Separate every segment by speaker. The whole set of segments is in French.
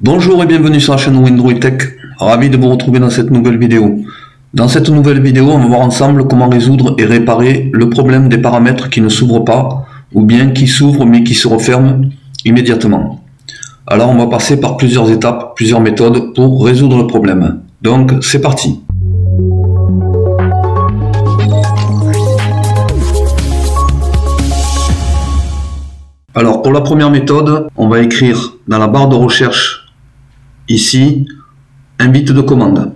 Speaker 1: Bonjour et bienvenue sur la chaîne Windroid Tech, ravi de vous retrouver dans cette nouvelle vidéo. Dans cette nouvelle vidéo, on va voir ensemble comment résoudre et réparer le problème des paramètres qui ne s'ouvrent pas, ou bien qui s'ouvrent mais qui se referment immédiatement. Alors on va passer par plusieurs étapes, plusieurs méthodes pour résoudre le problème. Donc c'est parti. Alors pour la première méthode, on va écrire dans la barre de recherche ici, invite de commande.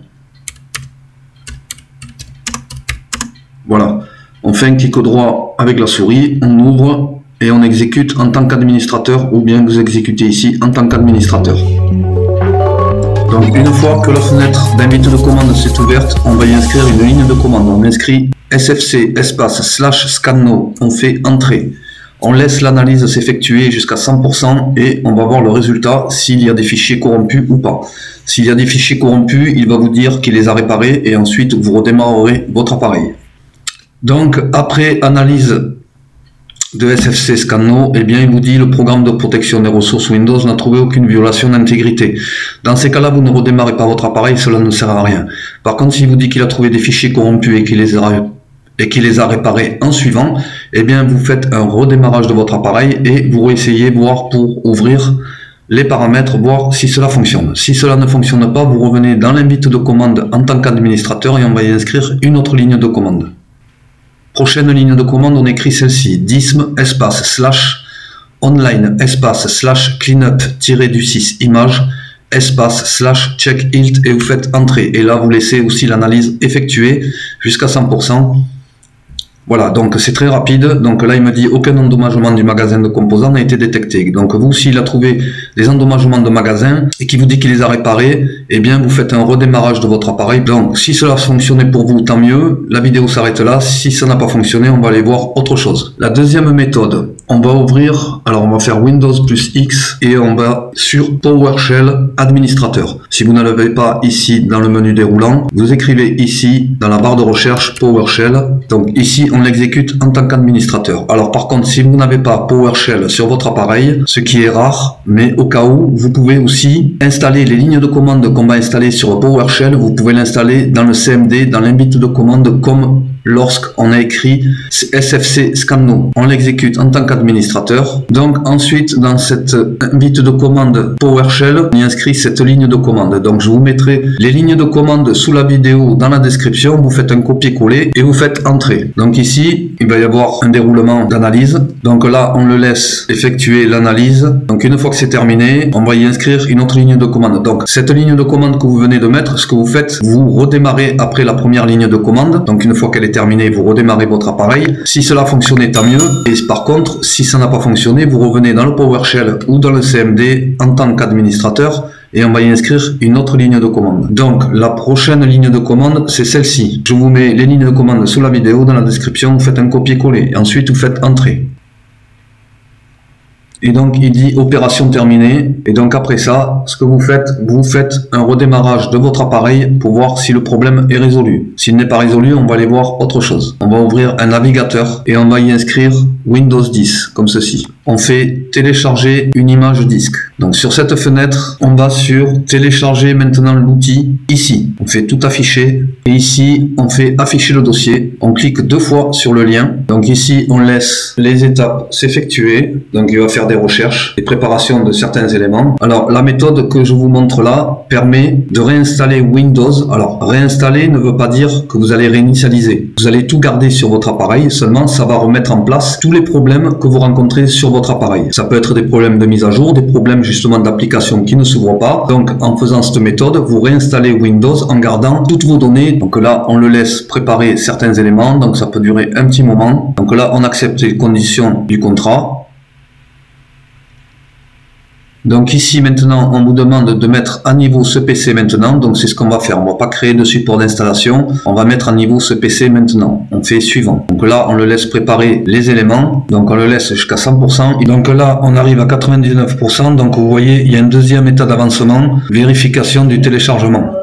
Speaker 1: Voilà, on fait un clic droit avec la souris, on ouvre et on exécute en tant qu'administrateur, ou bien vous exécutez ici en tant qu'administrateur. Donc une fois que la fenêtre d'invite de commande s'est ouverte, on va y inscrire une ligne de commande. On inscrit sfc /scanno, on fait entrée. On laisse l'analyse s'effectuer jusqu'à 100% et on va voir le résultat s'il y a des fichiers corrompus ou pas. S'il y a des fichiers corrompus, il va vous dire qu'il les a réparés et ensuite vous redémarrerez votre appareil. Donc après analyse de SFC Scanno, eh bien il vous dit le programme de protection des ressources Windows n'a trouvé aucune violation d'intégrité. Dans ces cas-là, vous ne redémarrez pas votre appareil, cela ne sert à rien. Par contre, s'il vous dit qu'il a trouvé des fichiers corrompus et qu'il les a réparés en suivant, eh bien vous faites un redémarrage de votre appareil et vous réessayez voir pour ouvrir les paramètres, voir si cela fonctionne. Si cela ne fonctionne pas, vous revenez dans l'invite de commande en tant qu'administrateur et on va y inscrire une autre ligne de commande. Prochaine ligne de commande, on écrit celle-ci, dism /online /cleanup-du6 image /check hilt et vous faites entrer. Et là, vous laissez aussi l'analyse effectuer jusqu'à 100%. Voilà, donc c'est très rapide. Donc là, il me dit aucun endommagement du magasin de composants n'a été détecté. Donc vous, s'il a trouvé des endommagements de magasin et qu'il vous dit qu'il les a réparés, eh bien vous faites un redémarrage de votre appareil. Donc si cela a fonctionné pour vous, tant mieux. La vidéo s'arrête là. Si ça n'a pas fonctionné, on va aller voir autre chose. La deuxième méthode, on va ouvrir, alors on va faire Windows plus X et on va sur PowerShell administrateur. Si vous ne l'avez pas ici dans le menu déroulant, vous écrivez ici dans la barre de recherche PowerShell. Donc ici, on l'exécute en tant qu'administrateur. Alors par contre, si vous n'avez pas PowerShell sur votre appareil, ce qui est rare, mais au cas où, vous pouvez aussi installer les lignes de commande qu'on va installer sur PowerShell. Vous pouvez l'installer dans le CMD, dans l'invite de commande, comme lorsqu'on a écrit SFC Scanno. On l'exécute en tant qu'administrateur. Donc ensuite, dans cette invite de commande PowerShell, on y inscrit cette ligne de commande. Donc je vous mettrai les lignes de commande sous la vidéo dans la description. Vous faites un copier-coller et vous faites entrer. Donc ici, il va y avoir un déroulement d'analyse. Donc là, on le laisse effectuer l'analyse. Donc une fois que c'est terminé, on va y inscrire une autre ligne de commande. Donc cette ligne de commande que vous venez de mettre, ce que vous faites, vous redémarrez après la première ligne de commande. Donc une fois qu'elle est terminée, vous redémarrez votre appareil. Si cela fonctionnait, tant mieux. Et par contre, si ça n'a pas fonctionné, vous revenez dans le PowerShell ou dans le CMD en tant qu'administrateur et on va y inscrire une autre ligne de commande. Donc la prochaine ligne de commande, c'est celle-ci. Je vous mets les lignes de commande sous la vidéo dans la description, vous faites un copier-coller et ensuite vous faites entrer. Et donc il dit opération terminée. Et donc après ça, ce que vous faites un redémarrage de votre appareil pour voir si le problème est résolu. S'il n'est pas résolu, on va aller voir autre chose. On va ouvrir un navigateur et on va y inscrire Windows 10, comme ceci. On fait télécharger une image disque. Donc sur cette fenêtre, on va sur télécharger maintenant l'outil ici. On fait tout afficher et ici on fait afficher le dossier. On clique deux fois sur le lien. Donc ici on laisse les étapes s'effectuer. Donc il va faire des recherches, des préparations de certains éléments. Alors la méthode que je vous montre là permet de réinstaller Windows. Alors réinstaller ne veut pas dire que vous allez réinitialiser. Vous allez tout garder sur votre appareil, seulement ça va remettre en place tous les problèmes que vous rencontrez sur votre appareil. Ça peut être des problèmes de mise à jour, des problèmes justement d'application qui ne s'ouvrent pas. Donc en faisant cette méthode, vous réinstallez Windows en gardant toutes vos données. Donc là, on le laisse préparer certains éléments, donc ça peut durer un petit moment. Donc là, on accepte les conditions du contrat. Donc ici maintenant on vous demande de mettre à niveau ce PC maintenant, donc c'est ce qu'on va faire, on va pas créer de support d'installation, on va mettre à niveau ce PC maintenant, on fait suivant. Donc là on le laisse préparer les éléments, donc on le laisse jusqu'à 100%, et donc là on arrive à 99%, donc vous voyez il y a un deuxième état d'avancement, vérification du téléchargement.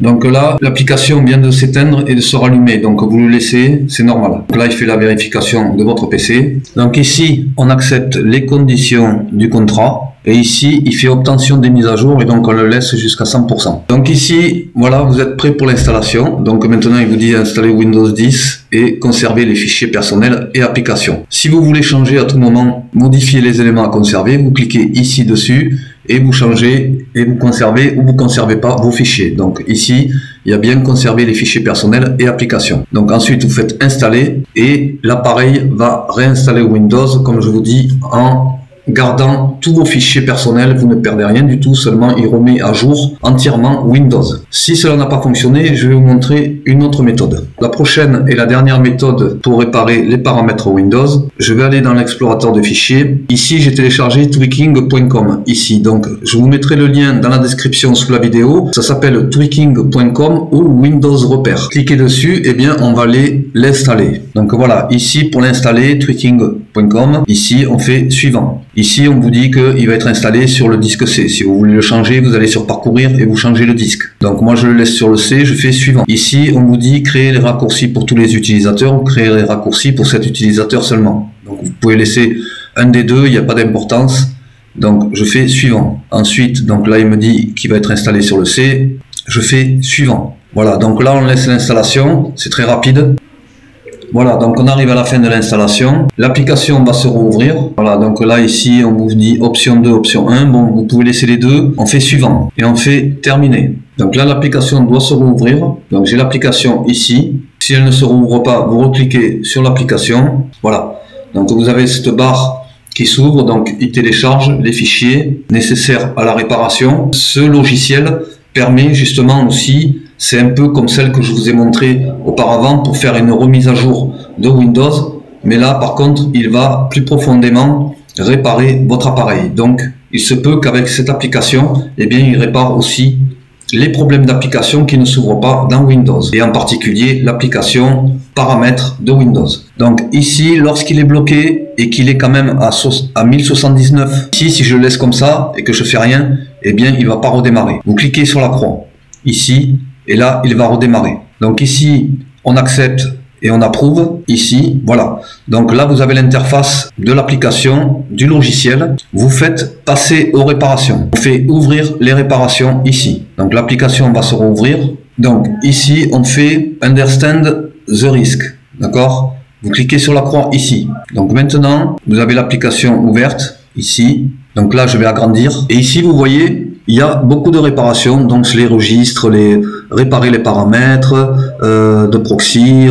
Speaker 1: Donc là, l'application vient de s'éteindre et de se rallumer. Donc vous le laissez, c'est normal. Donc là, il fait la vérification de votre PC. Donc ici, on accepte les conditions du contrat. Et ici, il fait obtention des mises à jour et donc on le laisse jusqu'à 100%. Donc ici, voilà, vous êtes prêt pour l'installation. Donc maintenant, il vous dit installer Windows 10 et conserver les fichiers personnels et applications. Si vous voulez changer à tout moment, modifier les éléments à conserver, vous cliquez ici dessus et vous changez et vous conservez ou vous conservez pas vos fichiers. Donc ici, il y a bien conserver les fichiers personnels et applications. Donc ensuite, vous faites installer et l'appareil va réinstaller Windows, comme je vous dis, en gardant tous vos fichiers personnels, vous ne perdez rien du tout, seulement il remet à jour entièrement Windows. Si cela n'a pas fonctionné, je vais vous montrer une autre méthode. La prochaine et la dernière méthode pour réparer les paramètres Windows, je vais aller dans l'explorateur de fichiers. Ici, j'ai téléchargé tweaking.com. Ici, donc je vous mettrai le lien dans la description sous la vidéo. Ça s'appelle tweaking.com ou Windows Repère. Cliquez dessus, et bien on va aller l'installer. Donc voilà, ici pour l'installer, tweaking.com. Ici, on fait suivant. Ici, on vous dit qu'il va être installé sur le disque C. Si vous voulez le changer, vous allez sur parcourir et vous changez le disque. Donc moi, je le laisse sur le C, je fais suivant. Ici, on vous dit créer les raccourcis pour tous les utilisateurs ou créer les raccourcis pour cet utilisateur seulement. Donc vous pouvez laisser un des deux, il n'y a pas d'importance. Donc je fais suivant. Ensuite, donc là, il me dit qu'il va être installé sur le C. Je fais suivant. Voilà, donc là, on laisse l'installation. C'est très rapide. Voilà, donc on arrive à la fin de l'installation. L'application va se rouvrir. Voilà, donc là, ici, on vous dit option 2, option 1. Bon, vous pouvez laisser les deux. On fait suivant et on fait terminer. Donc là, l'application doit se rouvrir. Donc j'ai l'application ici. Si elle ne se rouvre pas, vous recliquez sur l'application. Voilà. Donc vous avez cette barre qui s'ouvre. Donc il télécharge les fichiers nécessaires à la réparation. Ce logiciel permet justement aussi, c'est un peu comme celle que je vous ai montré auparavant pour faire une remise à jour de Windows, mais là par contre il va plus profondément réparer votre appareil. Donc il se peut qu'avec cette application, eh bien, il répare aussi les problèmes d'application qui ne s'ouvrent pas dans Windows, et en particulier l'application paramètres de Windows. Donc ici, lorsqu'il est bloqué et qu'il est quand même à 1079, ici si je le laisse comme ça et que je fais rien, eh bien il va pas redémarrer. Vous cliquez sur la croix ici et là il va redémarrer. Donc ici on accepte et on approuve ici, voilà. Donc là vous avez l'interface de l'application, du logiciel. Vous faites passer aux réparations. On fait ouvrir les réparations ici. Donc l'application va se rouvrir. Donc ici on fait understand the risk, d'accord. Vous cliquez sur la croix ici. Donc maintenant vous avez l'application ouverte ici. Donc là je vais agrandir et ici vous voyez il y a beaucoup de réparations, donc les registres, réparer les paramètres de proxy,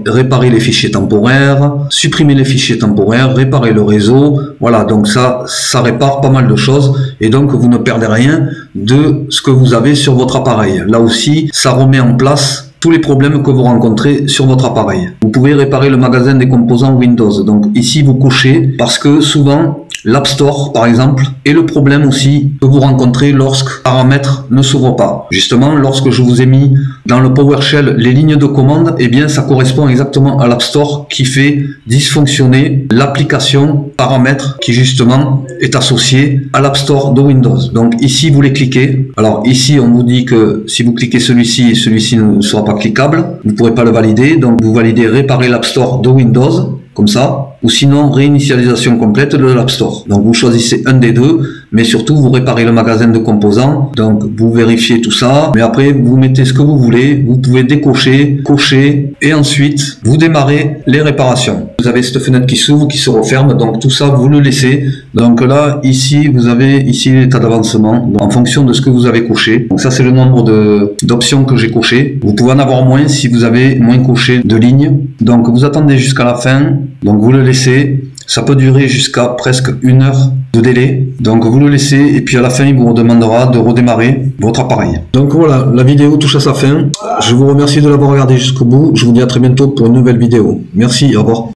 Speaker 1: réparer les fichiers temporaires, supprimer les fichiers temporaires, réparer le réseau. Voilà, donc ça répare pas mal de choses et donc vous ne perdez rien de ce que vous avez sur votre appareil. Là aussi, ça remet en place tous les problèmes que vous rencontrez sur votre appareil. Vous pouvez réparer le magasin des composants Windows. Donc ici, vous cochez parce que souvent, l'App Store, par exemple, est le problème aussi que vous rencontrez lorsque paramètres ne s'ouvrent pas. Justement, lorsque je vous ai mis dans le PowerShell les lignes de commande, eh bien, ça correspond exactement à l'App Store qui fait dysfonctionner l'application paramètres qui, justement, est associée à l'App Store de Windows. Donc, ici, vous les cliquez. Alors, ici, on vous dit que si vous cliquez celui-ci, celui-ci ne sera pas cliquable. Vous ne pourrez pas le valider. Donc, vous validez réparer l'App Store de Windows, comme ça. Ou sinon réinitialisation complète de l'App Store. Donc vous choisissez un des deux, mais surtout vous réparez le magasin de composants, donc vous vérifiez tout ça, mais après vous mettez ce que vous voulez, vous pouvez décocher, cocher, et ensuite vous démarrez les réparations. Vous avez cette fenêtre qui s'ouvre, qui se referme, donc tout ça vous le laissez. Donc là, ici, vous avez ici l'état d'avancement, en fonction de ce que vous avez coché. Donc ça c'est le nombre d'options que j'ai coché. Vous pouvez en avoir moins si vous avez moins coché de lignes. Donc vous attendez jusqu'à la fin, donc vous le laissez. Ça peut durer jusqu'à presque 1 heure de délai. Donc vous le laissez et puis à la fin il vous demandera de redémarrer votre appareil. Donc voilà, la vidéo touche à sa fin. Je vous remercie de l'avoir regardé jusqu'au bout. Je vous dis à très bientôt pour une nouvelle vidéo. Merci, au revoir.